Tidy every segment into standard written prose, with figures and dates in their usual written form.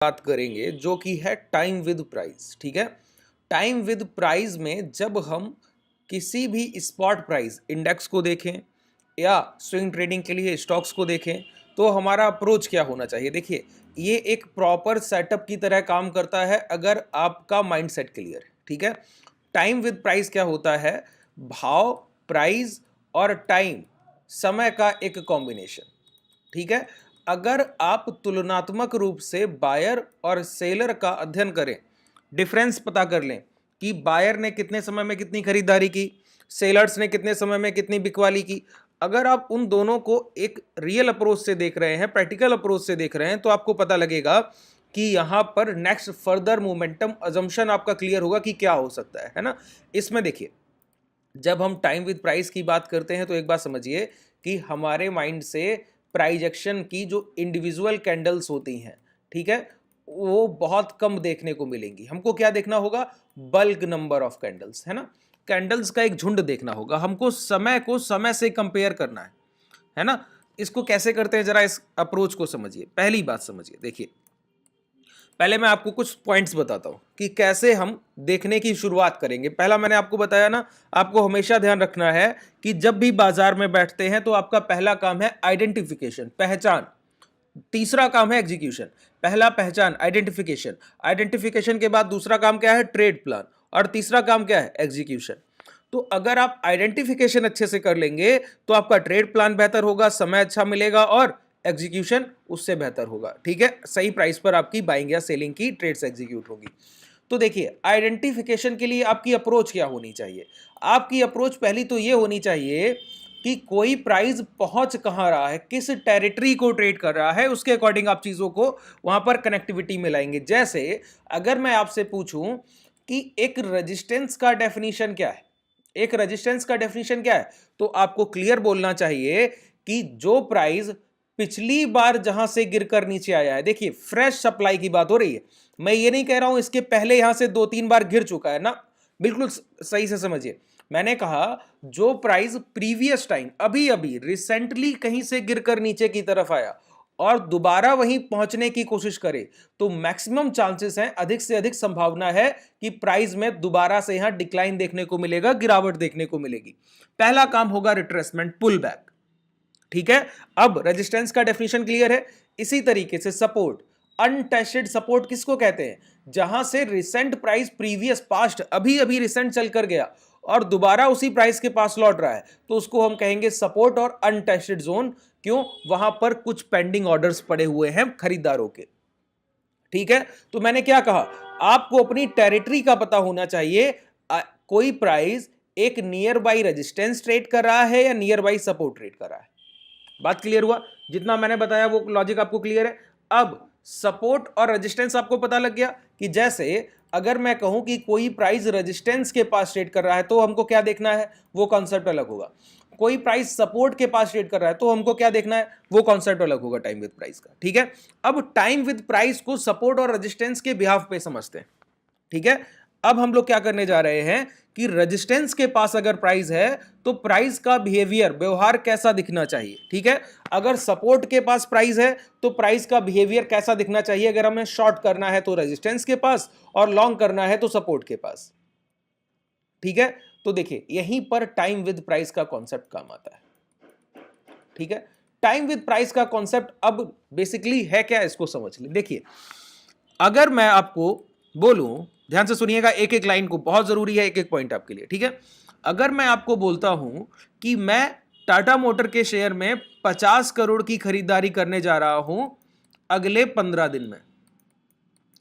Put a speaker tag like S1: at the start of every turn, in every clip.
S1: बात करेंगे जो कि है टाइम विद प्राइस। ठीक है, टाइम विद प्राइस में जब हम किसी भी स्पॉट प्राइस इंडेक्स को देखें या स्विंग ट्रेडिंग के लिए स्टॉक्स को देखें तो हमारा अप्रोच क्या होना चाहिए। देखिए, ये एक प्रॉपर सेटअप की तरह काम करता है अगर आपका माइंडसेट क्लियर है। ठीक है, टाइम विद प्राइस क्या होता है, भाव, प्राइस और टाइम, समय का एक कॉम्बिनेशन। ठीक है, अगर आप तुलनात्मक रूप से बायर और सेलर का अध्ययन करें, डिफरेंस पता कर लें कि बायर ने कितने समय में कितनी खरीदारी की, सेलर्स ने कितने समय में कितनी बिकवाली की, अगर आप उन दोनों को एक रियल अप्रोच से देख रहे हैं, प्रैक्टिकल अप्रोच से देख रहे हैं, तो आपको पता लगेगा कि यहां पर नेक्स्ट फर्दर मोमेंटम अजम्पशन आपका क्लियर होगा कि क्या हो सकता है ना। इसमें देखिए, जब हम टाइम विद प्राइस की बात करते हैं तो एक बात समझिए कि हमारे माइंड से प्राइस एक्शन की जो इंडिविजुअल कैंडल्स होती हैं, ठीक है, वो बहुत कम देखने को मिलेंगी। हमको क्या देखना होगा, बल्क नंबर ऑफ कैंडल्स, है ना, कैंडल्स का एक झुंड देखना होगा। हमको समय को समय से कंपेयर करना है ना। इसको कैसे करते हैं, जरा इस अप्रोच को समझिए। पहली बात समझिए, देखिए, पहले मैं आपको कुछ पॉइंट्स बताता हूं कि कैसे हम देखने की शुरुआत करेंगे। पहला मैंने आपको बताया ना, आपको हमेशा ध्यान रखना है कि जब भी बाजार में बैठते हैं तो आपका पहला काम है आइडेंटिफिकेशन, पहचान। तीसरा काम है एग्जीक्यूशन। पहला पहचान, आइडेंटिफिकेशन, आइडेंटिफिकेशन के बाद दूसरा काम क्या है, ट्रेड प्लान, और तीसरा काम क्या है, एग्जीक्यूशन। तो अगर आप आइडेंटिफिकेशन अच्छे से कर लेंगे तो आपका ट्रेड प्लान बेहतर होगा, समय अच्छा मिलेगा और एग्जीक्यूशन उससे बेहतर होगा। ठीक है, सही प्राइस पर आपकी बाइंग या सेलिंग की ट्रेड्स एग्जीक्यूट होगी। तो देखिए, आइडेंटिफिकेशन के लिए आपकी अप्रोच क्या होनी चाहिए। आपकी अप्रोच पहली तो ये होनी चाहिए कि कोई प्राइस पहुंच कहां रहा है, किस टेरिटरी को ट्रेड कर रहा है, उसके अकॉर्डिंग आप चीजों को वहां पर कनेक्टिविटी में लाएंगे। जैसे अगर मैं आपसे पूछूं कि एक रेजिस्टेंस का डेफिनेशन क्या है, एक रेजिस्टेंस का डेफिनेशन क्या है, तो आपको क्लियर बोलना चाहिए कि जो प्राइस पिछली बार जहां से गिरकर नीचे आया है, देखिए फ्रेश सप्लाई की बात हो रही है, मैं ये नहीं कह रहा हूं इसके पहले यहां से 2-3 बार गिर चुका है ना, बिल्कुल सही से समझिए। मैंने कहा जो प्राइस प्रीवियस टाइम, अभी अभी रिसेंटली कहीं से गिरकर नीचे की तरफ आया और दोबारा वहीं पहुंचने की कोशिश करे, तो मैक्सिमम चांसेस हैं, अधिक से अधिक संभावना है कि प्राइस में दोबारा से यहां डिक्लाइन देखने को मिलेगा, गिरावट देखने को मिलेगी। पहला काम होगा रिट्रेसमेंट, पुल बैक। ठीक है, अब रेजिस्टेंस का डेफिनेशन क्लियर है। इसी तरीके से सपोर्ट, अनटेस्टेड सपोर्ट किसको कहते हैं, जहां से रिसेंट प्राइस प्रीवियस पास्ट अभी अभी रिसेंट चलकर गया और दोबारा उसी प्राइस के पास लौट रहा है, तो उसको हम कहेंगे सपोर्ट और अनटेस्टेड जोन। क्यों, वहां पर कुछ पेंडिंग ऑर्डर्स पड़े हुए हैं खरीदारों के। ठीक है, तो मैंने क्या कहा, आपको अपनी टेरिटरी का पता होना चाहिए। कोई प्राइस एक नियर बाई रेजिस्टेंस ट्रेड कर रहा है या नियर बाई सपोर्ट ट्रेड कर रहा है। बात क्लियर हुआ, जितना मैंने बताया वो लॉजिक आपको क्लियर है। अब सपोर्ट और रेजिस्टेंस आपको पता लग गया कि जैसे अगर मैं कहूं कि कोई प्राइस रेजिस्टेंस के पास ट्रेड कर रहा है तो हमको क्या देखना है, वो कॉन्सेप्ट अलग होगा। कोई प्राइस सपोर्ट के पास ट्रेड कर रहा है तो हमको क्या देखना है, वो कॉन्सेप्ट अलग होगा टाइम विद प्राइस का। ठीक है, अब टाइम विद प्राइस को सपोर्ट और रेजिस्टेंस के बिहाफ पे समझते हैं। ठीक है, अब हम लोग क्या करने जा रहे हैं कि रेजिस्टेंस के पास अगर प्राइस है तो प्राइस का बिहेवियर, व्यवहार कैसा दिखना चाहिए। ठीक है, अगर सपोर्ट के पास प्राइस है तो प्राइस का बिहेवियर कैसा दिखना चाहिए। अगर हमें शॉर्ट करना है तो रेजिस्टेंस के पास और लॉन्ग करना है तो सपोर्ट के पास। ठीक है, तो देखिए यहीं पर टाइम विद प्राइस का कॉन्सेप्ट काम आता है। ठीक है, टाइम विद प्राइस का कॉन्सेप्ट अब बेसिकली है क्या, इसको समझ लें। देखिए, अगर मैं आपको बोलूं, ध्यान से सुनिएगा एक एक लाइन को, बहुत जरूरी है एक एक पॉइंट आपके लिए। ठीक है, अगर मैं आपको बोलता हूं कि मैं टाटा मोटर के शेयर में 50 करोड़ की खरीदारी करने जा रहा हूं अगले 15 दिन में,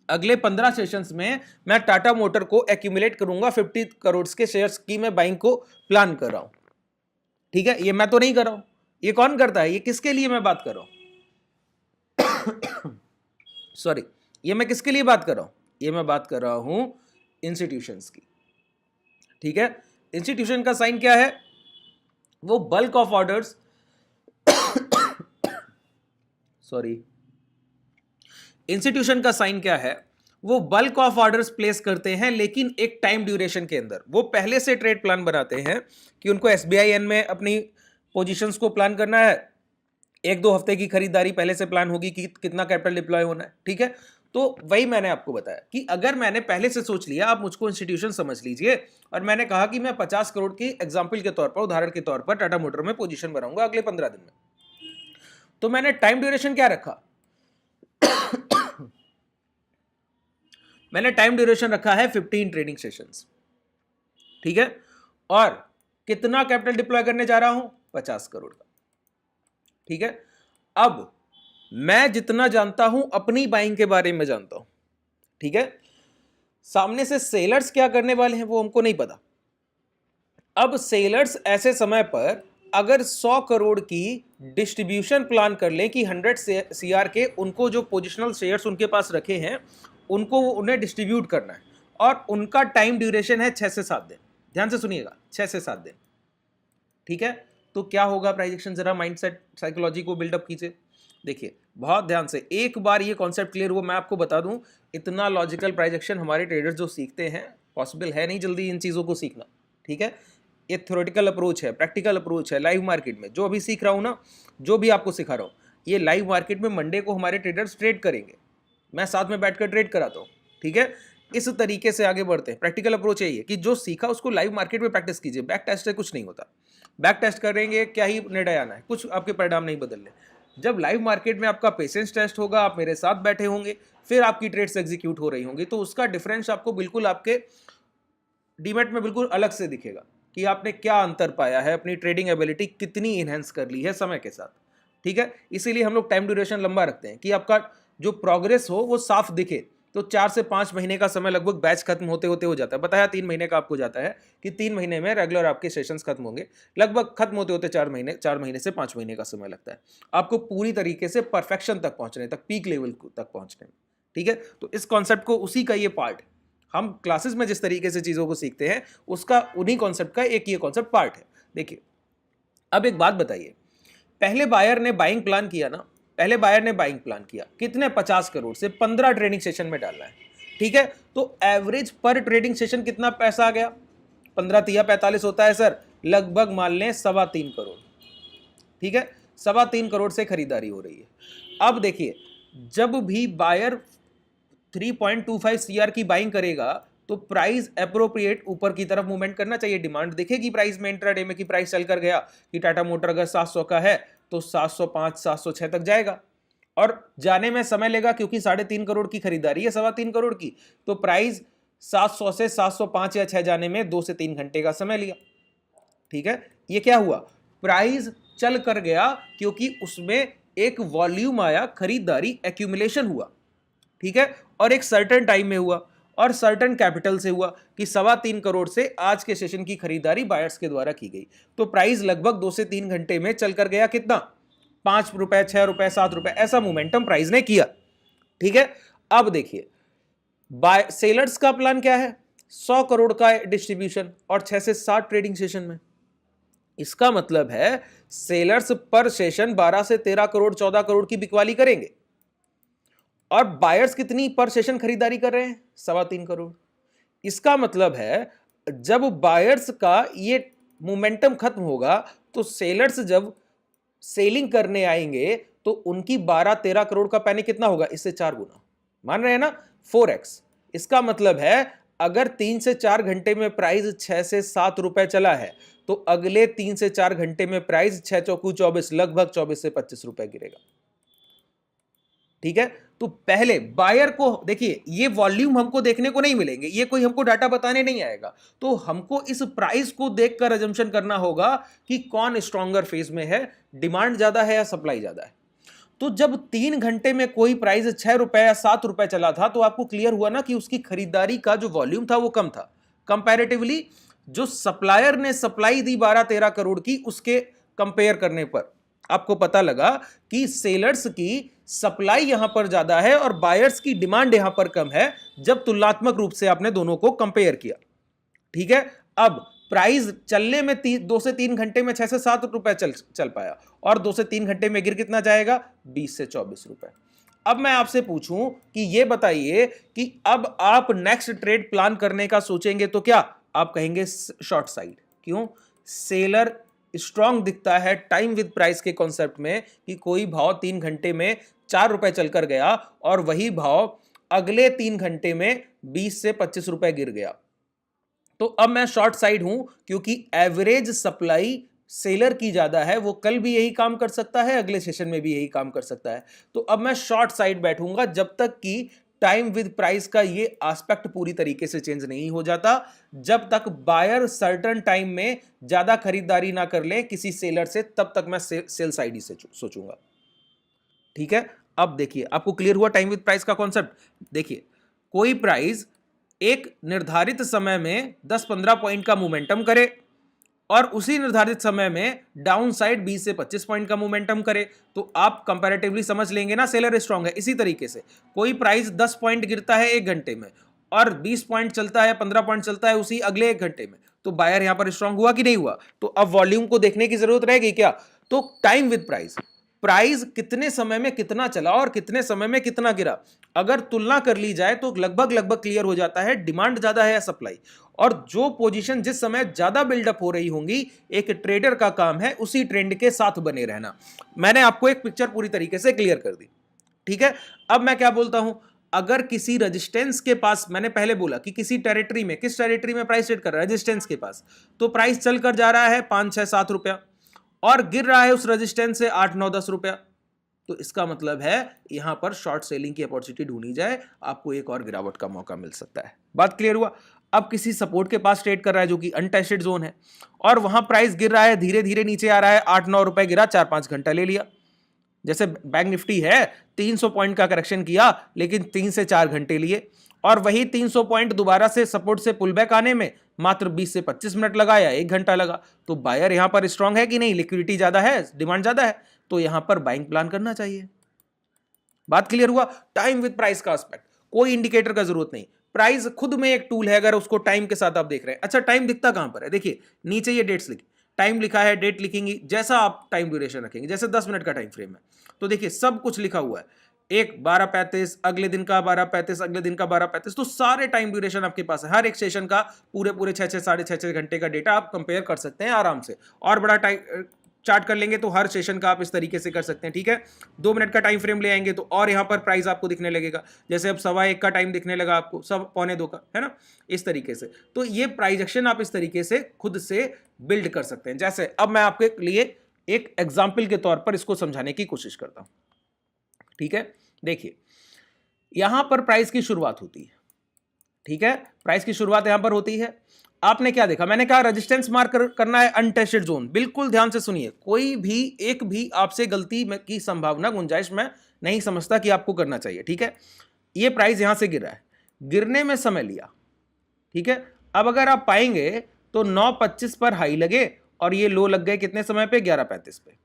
S1: अगले 15 सेशंस में मैं टाटा मोटर को एक्यूमुलेट करूंगा 50 करोड़ के शेयर्स की मैं बाइंग को प्लान कर रहा हूं। ठीक है, ये मैं तो नहीं कर रहा हूं, ये कौन करता है, ये किसके लिए मैं बात कर रहा हूं सॉरी, ये मैं किसके लिए बात कर रहा हूं, ये मैं बात कर रहा हूं इंस्टीट्यूशंस की। ठीक है, इंस्टीट्यूशन का साइन क्या है, वो bulk of orders sorry, institution का साइन क्या है, वो बल्क ऑफ ऑर्डर्स प्लेस करते हैं लेकिन एक टाइम ड्यूरेशन के अंदर। वो पहले से ट्रेड प्लान बनाते हैं कि उनको एसबीआईएन में अपनी पोजीशंस को प्लान करना है, 1-2 हफ्ते की खरीदारी पहले से प्लान होगी कि कितना कैपिटल डिप्लॉय होना है। ठीक है, तो वही मैंने आपको बताया कि अगर मैंने पहले से सोच लिया, आप मुझको इंस्टीट्यूशन समझ लीजिए, और मैंने कहा कि मैं 50 करोड़ की एग्जाम्पल के तौर पर, उदाहरण के तौर पर टाटा मोटर में पोजीशन बनाऊंगा अगले 15 दिन में, तो मैंने टाइम ड्यूरेशन क्या रखा? मैंने टाइम ड्यूरेशन रखा है 15 ट्रेडिंग सेशंस, ठीक है, और कितना कैपिटल डिप्लॉय करने जा रहा हूं? 50 करोड़ का, ठीक है। अब मैं जितना जानता हूं अपनी बाइंग के बारे में जानता हूं, ठीक है, सामने से सेलर्स क्या करने वाले हैं वो हमको नहीं पता। अब सेलर्स ऐसे समय पर अगर 100 करोड़ की डिस्ट्रीब्यूशन प्लान कर लें कि 100 सीआर के उनको जो पोजिशनल शेयर्स उनके पास रखे हैं उनको उन्हें डिस्ट्रीब्यूट करना है, और उनका टाइम ड्यूरेशन है 6 से 7 दिन। ध्यान से सुनिएगा, 6 से 7 दिन, ठीक है। तो क्या होगा प्राइस एक्शन, जरा माइंडसेट साइकोलॉजी को बिल्डअप कीजिए। देखिए बहुत ध्यान से, एक बार ये कॉन्सेप्ट क्लियर हुआ, मैं आपको बता दूं, इतना लॉजिकल प्राइस एक्शन हमारे ट्रेडर्स जो सीखते हैं, पॉसिबल है नहीं जल्दी इन चीज़ों को सीखना, ठीक है। ये थ्योरेटिकल अप्रोच है, प्रैक्टिकल अप्रोच है। लाइव मार्केट में जो अभी सीख रहा हूँ ना, जो भी आपको सिखा रहा हूँ, ये लाइव मार्केट में मंडे को हमारे ट्रेडर्स ट्रेड करेंगे, मैं साथ में बैठकर ट्रेड कराता हूँ, ठीक है। इस तरीके से आगे बढ़ते हैं। प्रैक्टिकल अप्रोच यही है कि जो सीखा उसको लाइव मार्केट में प्रैक्टिस कीजिए। बैक टेस्ट से कुछ नहीं होता, बैक टेस्ट करेंगे क्या ही निर्णय आना है, कुछ आपके परिणाम नहीं बदलने। जब लाइव मार्केट में आपका पेशेंस टेस्ट होगा, आप मेरे साथ बैठे होंगे, फिर आपकी ट्रेड्स एग्जीक्यूट हो रही होंगी, तो उसका डिफरेंस आपको बिल्कुल आपके डीमैट में बिल्कुल अलग से दिखेगा कि आपने क्या अंतर पाया है, अपनी ट्रेडिंग एबिलिटी कितनी इनहेंस कर ली है समय के साथ, ठीक है। इसीलिए हम लोग टाइम ड्यूरेशन लंबा रखते हैं कि आपका जो प्रोग्रेस हो वो साफ दिखे। तो 4 से 5 महीने का समय लगभग बैच खत्म होते होते हो जाता है। बताया 3 महीने का आपको जाता है कि 3 महीने में रेगुलर आपके सेशंस खत्म होंगे, लगभग खत्म होते होते 4 महीने से 5 महीने का समय लगता है आपको पूरी तरीके से परफेक्शन तक पहुंचने तक, पीक लेवल तक पहुंचने में, ठीक है। तो इस कॉन्सेप्ट को, उसी का ये पार्ट, हम क्लासेस में जिस तरीके से चीज़ों को सीखते हैं उसका, उन्हीं कॉन्सेप्ट का एक ये कॉन्सेप्ट पार्ट है। देखिए अब एक बात बताइए, पहले बायर ने बाइंग प्लान किया ना, पहले बायर ने बाइंग प्लान किया कितने, 50 करोड़ से 15 ट्रेडिंग सेशन में डालना है, ठीक है। तो एवरेज पर ट्रेडिंग सेशन कितना पैसा आ गया? 15 तिया 45 होता है सर, लगभग मान लें 3.25 करोड़, ठीक है। 3.25 करोड़ से खरीदारी हो रही है। अब देखिए जब भी बायर 3.25 सीआर की बाइंग करेगा तो प्राइस एप्रोप्रिएट ऊपर की तरफ मूवमेंट करना चाहिए। डिमांड दिखेगी प्राइस में इंट्राडे में कि प्राइस चल कर गया कि टाटा मोटर अगर 700 का है तो 705 706 तक जाएगा, और जाने में समय लेगा क्योंकि 3.5 करोड़ की खरीदारी है 3.25 करोड़ की, तो प्राइस 700 से 705 या 6 जाने में 2 से 3 घंटे का समय लिया, ठीक है। ये क्या हुआ, प्राइस चल कर गया क्योंकि उसमें एक वॉल्यूम आया, खरीदारी एक्यूमुलेशन हुआ, ठीक है, और एक सर्टेन टाइम में हुआ और सर्टेन कैपिटल से हुआ कि 3.25 करोड़ से आज के सेशन की खरीदारी बायर्स के द्वारा की गई। तो प्राइस लगभग 2 से 3 घंटे में चल कर गया कितना, 5 रुपए, 6 रुपए, 7 रुपए, ऐसा मोमेंटम प्राइस ने किया, ठीक है। अब देखिए बाय सेलर्स का प्लान क्या है, 100 करोड़ का डिस्ट्रीब्यूशन और 6 से 7 ट्रेडिंग सेशन में। इसका मतलब है सेलर्स पर सेशन 12 से 13 करोड़ 14 करोड़ की बिकवाली करेंगे, और बायर्स कितनी पर सेशन खरीदारी कर रहे हैं, 3.25 करोड़। इसका मतलब है जब बायर्स का ये मोमेंटम खत्म होगा तो सेलर्स जब सेलिंग करने आएंगे तो उनकी 12-13 करोड़ का पैनिक कितना होगा, इससे 4 गुना, मान रहे हैं ना, 4x। इसका मतलब है अगर 3 से 4 घंटे में प्राइस 6 से 7 रुपए चला है तो अगले 3 से 4 घंटे में प्राइस 6 चौकू 24, लगभग 24 से 25 रुपए गिरेगा, ठीक है। तो पहले बायर को देखिए, ये वॉल्यूम हमको देखने को नहीं मिलेंगे, ये कोई हमको डाटा बताने नहीं आएगा, तो हमको इस प्राइस को देखकर अजम्पशन करना होगा कि कौन स्ट्रॉन्गर फेज में है, डिमांड ज्यादा है या सप्लाई ज्यादा है। तो जब 3 घंटे में कोई प्राइस 6 रुपए या 7 रुपए चला था तो आपको क्लियर हुआ ना कि उसकी खरीदारी का जो वॉल्यूम था वो कम था कंपैरेटिवली। जो सप्लायर ने सप्लाई दी 12-13 करोड़ की, उसके कंपेयर करने पर आपको पता लगा कि सेलर्स की सप्लाई यहां पर ज्यादा है और बायर्स की डिमांड यहां पर कम है, जब तुलनात्मक रूप से आपने दोनों को कंपेयर किया, ठीक है। अब प्राइस चलने में 2 से 3 घंटे में 6 से 7 रुपए चल पाया, और 2 से 3 घंटे में गिर कितना जाएगा, 20 से 24 रुपए। अब मैं आपसे पूछूं कि ये बताइए कि अब आप नेक्स्ट ट्रेड प्लान करने का सोचेंगे तो क्या आप कहेंगे शॉर्ट साइड। क्यों, सेलर स्ट्रॉन्ग दिखता है टाइम विद प्राइस के कॉन्सेप्ट में कि कोई भाव 3 घंटे में 4 रुपए चलकर गया और वही भाव अगले 3 घंटे में 20 से 25 रुपए गिर गया, तो अब मैं शॉर्ट साइड हूं, क्योंकि एवरेज सप्लाई सेलर की ज्यादा है, वो कल भी यही काम कर सकता है, अगले सेशन में भी यही काम कर सकता है। तो अब मैं शॉर्ट साइड बैठूंगा जब तक कि टाइम विद प्राइस का ये एस्पेक्ट पूरी तरीके से चेंज नहीं हो जाता, जब तक बायर सर्टेन टाइम में ज्यादा खरीदारी ना कर ले किसी सेलर से, तब तक मैं सेल साइड ही से सोचूंगा। ठीक है, अब देखिए आपको क्लियर हुआ टाइम विद प्राइस का कॉन्सेप्ट। देखिए कोई प्राइस एक निर्धारित समय में 10-15 पॉइंट का मोमेंटम करे और उसी निर्धारित समय में डाउन साइड 20 से 25 पॉइंट का मोमेंटम करे, तो आप कंपैरेटिवली समझ लेंगे ना सेलर स्ट्रांग है। इसी तरीके से कोई प्राइस 10 पॉइंट गिरता है 1 घंटे में और 20 पॉइंट चलता है, 15 पॉइंट चलता है उसी अगले 1 घंटे में, तो बायर यहां पर स्ट्रांग हुआ कि नहीं हुआ? तो अब वॉल्यूम को देखने की जरूरत रहेगी क्या? तो टाइम विद प्राइस, प्राइस कितने समय में कितना चला और कितने समय में कितना गिरा, अगर तुलना कर ली जाए तो लगभग क्लियर हो जाता है डिमांड ज्यादा है या सप्लाई। और जो पोजीशन जिस समय ज्यादा बिल्डअप हो रही होंगी, एक ट्रेडर का काम है उसी ट्रेंड के साथ बने रहना। मैंने आपको एक पिक्चर पूरी तरीके से क्लियर कर दी। ठीक है, अब मैं क्या बोलता हूं, अगर किसी रेजिस्टेंस के पास, मैंने पहले बोला कि किसी टेरिटरी में, किस टेरिटरी में प्राइस ट्रेड कर रहा है, रेजिस्टेंस के पास, तो प्राइस चलकर जा रहा है 5-6-7 रुपया और गिर रहा है उस रेजिस्टेंस से 8-9-10 रुपया, तो इसका मतलब है यहां पर शॉर्ट सेलिंग की अपॉर्चुनिटी ढूंढी जाए, आपको एक और गिरावट का मौका मिल सकता है। बात क्लियर हुआ? अब किसी सपोर्ट के पास ट्रेड कर रहा है जो कि अनटेस्टेड जोन है और वहां प्राइस गिर रहा है, धीरे धीरे नीचे आ रहा है, 8-9 रुपए गिरा, 4-5 घंटा ले लिया। जैसे बैंक निफ्टी है 300 पॉइंट का करेक्शन किया लेकिन 3 से 4 घंटे लिए, और वही 300 पॉइंट दोबारा से सपोर्ट से पुल बैक आने में मात्र 20 से 25 मिनट लगा या 1 घंटा लगा। तो बायर यहां पर स्ट्रांग है कि नहीं? लिक्विडिटी ज्यादा है, डिमांड ज्यादा है, तो यहां पर बाइंग प्लान करना चाहिए। बात क्लियर हुआ? टाइम विद प्राइस का एस्पेक्ट, कोई इंडिकेटर का जरूरत नहीं, प्राइस खुद में एक टूल है अगर उसको टाइम के साथ आप देख रहे हैं। अच्छा, टाइम दिखता कहां पर है? देखिए नीचे ये डेट्स लिखी, टाइम लिखा है, डेट लिखेंगे, जैसा आप टाइम ड्यूरेशन रखेंगे, जैसे 10 मिनट का टाइम फ्रेम है तो देखिए सब कुछ लिखा हुआ है, एक 12:35, अगले दिन का 12:35, अगले दिन का 12:35, तो सारे टाइम ड्यूरेशन आपके पास है, हर एक सेशन का पूरे 6-6 6.5 घंटे का डेटा आप कंपेयर कर सकते हैं आराम से। और बड़ा टाइम चार्ट कर लेंगे तो हर सेशन का आप इस तरीके से कर सकते हैं। ठीक है, 2 मिनट का टाइम फ्रेम ले आएंगे तो और यहाँ पर प्राइस आपको दिखने लगेगा, जैसे अब 1:15 का टाइम दिखने लगा आपको, सब 1:45 का है ना, इस तरीके से। तो ये प्राइजेक्शन आप इस तरीके से खुद से बिल्ड कर सकते हैं। जैसे अब मैं आपके लिए एक एग्जाम्पल के तौर पर इसको समझाने की कोशिश करता हूं। ठीक है, देखिए यहां पर प्राइस की शुरुआत होती है। ठीक है, प्राइस की शुरुआत यहां पर होती है, आपने क्या देखा, मैंने कहा रेजिस्टेंस मार्क करना है अनटेस्टेड जोन। बिल्कुल ध्यान से सुनिए, कोई भी एक भी आपसे गलती की संभावना, गुंजाइश मैं नहीं समझता कि आपको करना चाहिए। ठीक है, ये प्राइस यहां से गिरा है, गिरने में समय लिया। ठीक है, अब अगर आप पाएंगे तो 9:25 पर हाई लगे और ये लो लग गए कितने समय पे? 11:35 पे।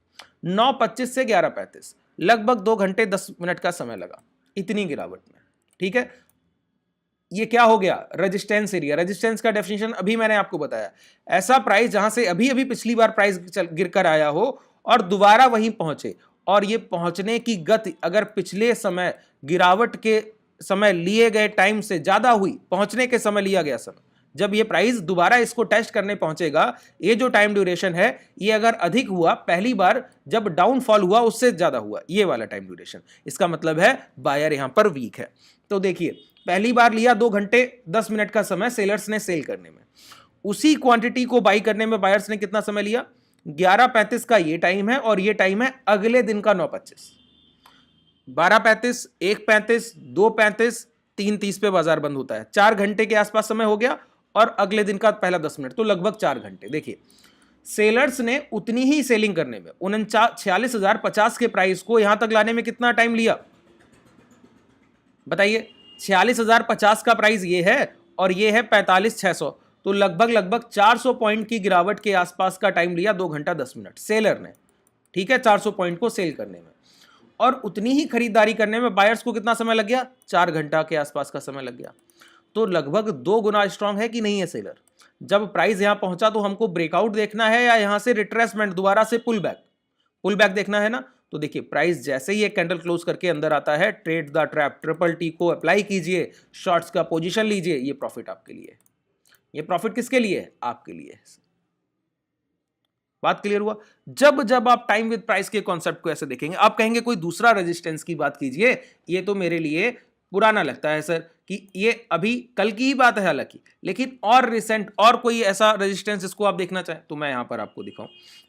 S1: 9:25 से 11:35 लगभग 2 घंटे 10 मिनट का समय लगा इतनी गिरावट में। ठीक है, ये क्या हो गया? Resistance area. रेजिस्टेंस का डेफिनेशन अभी मैंने आपको बताया, ऐसा प्राइस जहां से अभी अभी पिछली बार प्राइस गिरकर आया हो और दोबारा वहीं पहुंचे, और ये पहुंचने की गति अगर पिछले समय गिरावट के समय लिए गए टाइम से ज्यादा हुई, पहुंचने के समय लिया गया समय, जब ये प्राइस दोबारा इसको टेस्ट करने पहुंचेगा, ये जो टाइम ड्यूरेशन है ये अगर अधिक हुआ, पहली बार जब डाउनफॉल हुआ उससे ज्यादा हुआ, ये वाला टाइम ड्यूरेशन, इसका मतलब है बायर यहां पर वीक है। तो देखिए पहली बार लिया 2 घंटे 10 मिनट का समय सेलर्स ने सेल करने में, उसी क्वांटिटी को बाई करने में बायर्स ने कितना समय लिया? 11:35 का ये टाइम है और ये टाइम है अगले दिन का 9:25। 12:35, 1:35, 2:35, 3:30 पे बाजार बंद होता है, 4 घंटे के आसपास समय हो गया, और अगले दिन का पहला 10 मिनट, तो लगभग 4 घंटे। देखिए सेलर्स ने उतनी ही सेलिंग करने में 46,050 के प्राइस को यहां तक लाने में कितना टाइम लिया बताइए? 46,050 का प्राइस ये है और ये है 45,600, तो लगभग 400 पॉइंट की गिरावट के आसपास का टाइम लिया, 2 घंटा 10 मिनट सेलर ने। ठीक है, 400 पॉइंट को सेल करने में, और उतनी ही खरीदारी करने में बायर्स को कितना समय लग गया? 4 घंटा के आसपास का समय लग गया। तो लगभग 2 गुना स्ट्रांग है कि नहीं है सेलर? जब प्राइस यहां पहुंचा तो हमको ब्रेकआउट देखना है या यहां से रिट्रेसमेंट, दोबारा से पुल बैक देखना है ना? तो देखिए प्राइस जैसे ही एक कैंडल क्लोज करके अंदर आता है, ट्रेड द ट्रैप TTT को अप्लाई कीजिए, शॉर्ट्स का पोजीशन लीजिए, ये प्रॉफिट आपके लिए। ये प्रॉफिट किसके लिए है? आपके लिए। बात क्लियर हुआ? जब आप टाइम विद प्राइस के कॉन्सेप्ट को ऐसे देखेंगे, आप कहेंगे कोई दूसरा रेजिस्टेंस की बात कीजिए, ये तो मेरे लिए पुराना लगता है सर कि ये अभी कल की ही बात है हालांकि, लेकिन और रिसेंट और कोई ऐसा रेजिस्टेंस इसको आप देखना चाहें तो मैं यहां पर आपको दिखाऊं।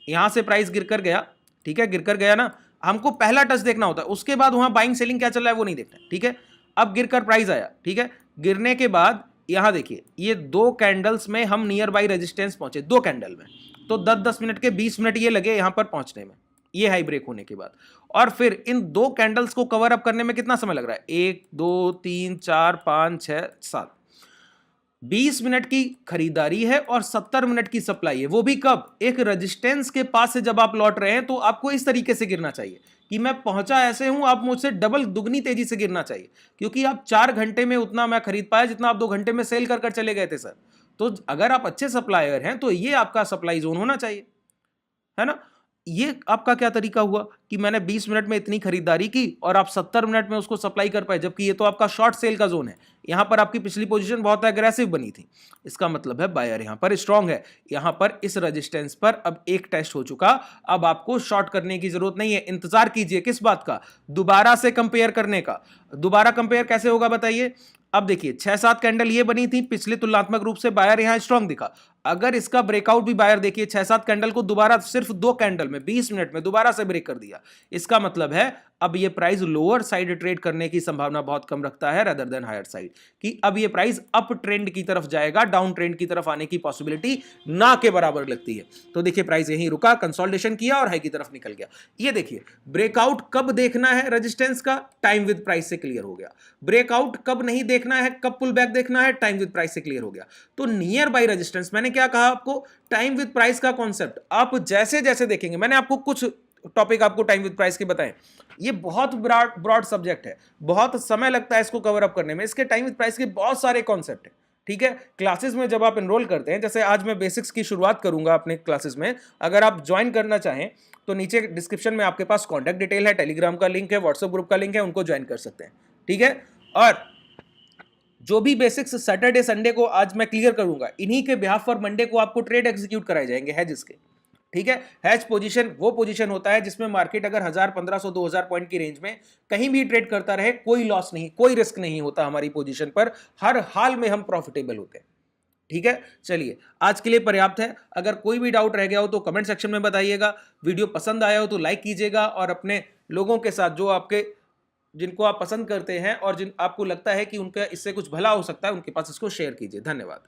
S1: यहां से प्राइस गिरकर गया, ठीक है, गिरकर गया ना, हमको पहला टच देखना होता है, उसके बाद वहां बाइंग सेलिंग क्या चल रहा है वो नहीं देखना है, ठीक है। अब गिरकर प्राइस आया, ठीक है, गिरने के बाद यहां देखिए ये 2 कैंडल्स में हम नियर बाई रेजिस्टेंस पहुंचे, 2 कैंडल में, तो 10-10 मिनट के 20 मिनट ये लगे यहां पर पहुंचने में, ये हाई ब्रेक होने के बाद। और फिर इन 2 कैंडल्स को कवर अप करने में कितना समय लग रहा है, 1 2 3 4 5 6 7, 20 मिनट की खरीदारी है और 70 मिनट की सप्लाई है, वो भी कब, एक रेजिस्टेंस के पास से जब आप लौट रहे हैं तो आपको इस तरीके से गिरना चाहिए कि मैं पहुंचा ऐसे हूं, आप मुझसे डबल दुगनी तेजी से गिरना चाहिए, क्योंकि आप 4 घंटे में उतना मैं खरीद पाया जितना आप 2 घंटे में सेल कर चले गए थे सर। तो अगर आप अच्छे सप्लायर हैं तो ये आपका सप्लाई जोन होना चाहिए, है ना। ये आपका क्या तरीका हुआ कि मैंने 20 मिनट में इतनी खरीदारी की और आप 70 मिनट में उसको सप्लाई कर पाए, जबकि ये तो आपका शॉर्ट सेल का जोन है। यहां पर आपकी पिछली पोजीशन बहुत एग्रेसिव बनी थी, इसका मतलब है बायर यहां पर स्ट्रांग है। यहां पर इस रेजिस्टेंस पर अब एक टेस्ट हो चुका, अब आपको शॉर्ट करने की जरूरत नहीं है, इंतजार कीजिए किस बात का, दोबारा से कंपेयर करने का। दोबारा कंपेयर कैसे होगा बताइए। अब देखिए 6-7 कैंडल ये बनी थी, पिछले तुलनात्मक रूप से बायर यहां स्ट्रांग दिखा, अगर इसका ब्रेकआउट भी बायर देखिए 6-7 कैंडल को दोबारा सिर्फ 2 कैंडल में 20 मिनट में दोबारा से ब्रेक कर दिया, इसका मतलब है अब ये प्राइस लोअर साइड ट्रेड करने की संभावना बहुत कम रखता है रेदर देन हायर साइड, कि अब ये प्राइस अप ट्रेंड की तरफ जाएगा, डाउन ट्रेंड की तरफ आने की पॉसिबिलिटी ना के बराबर लगती है। तो देखिए प्राइस यहीं रुका, कंसोलिडेशन किया और हाई की तरफ निकल गया। ये देखिए ब्रेकआउट कब देखना है रेजिस्टेंस का, टाइम विद प्राइस से क्लियर हो गया। ब्रेकआउट कब नहीं देखना है, कब पुल बैक देखना है, टाइम विद प्राइस से क्लियर हो गया। तो नियर बाई रेजिस्टेंस, मैंने क्या कहा आपको, टाइम विद प्राइस का कॉन्सेप्ट आप जैसे जैसे देखेंगे, मैंने आपको कुछ टॉपिक आपको टाइम विद प्राइस के बताएं, ये बहुत ब्रॉड सब्जेक्ट है, बहुत समय लगता है इसको कवर अप करने में, इसके टाइम विद प्राइस के बहुत सारे कॉन्सेप्ट हैं, ठीक है। क्लासेस में जब आप एनरोल करते हैं, जैसे आज मैं बेसिक्स की शुरुआत करूंगा अपने क्लासेस में, अगर आप ज्वाइन करना चाहें तो नीचे डिस्क्रिप्शन में आपके पास कॉन्टैक्ट डिटेल है, टेलीग्राम का लिंक है, व्हाट्सएप ग्रुप का लिंक है, उनको ज्वाइन कर सकते हैं, ठीक है। और जो भी बेसिक्स सैटरडे संडे को आज मैं क्लियर करूंगा, इन्हीं के बिहाफ पर मंडे को आपको ट्रेड एग्जीक्यूट कराए जाएंगे हेज के, ठीक है। हेज पोजीशन वो पोजीशन होता है जिसमें मार्केट अगर 1000, 1500, 2000 पॉइंट की रेंज में कहीं भी ट्रेड करता रहे, कोई लॉस नहीं, कोई रिस्क नहीं होता हमारी पोजीशन पर, हर हाल में हम प्रॉफिटेबल होते हैं, ठीक है। चलिए आज के लिए पर्याप्त है, अगर कोई भी डाउट रह गया हो तो कमेंट सेक्शन में बताइएगा, वीडियो पसंद आया हो तो लाइक कीजिएगा और अपने लोगों के साथ, जो आपके जिनको आप पसंद करते हैं और जिन आपको लगता है कि उनका इससे कुछ भला हो सकता है, उनके पास इसको शेयर कीजिए। धन्यवाद।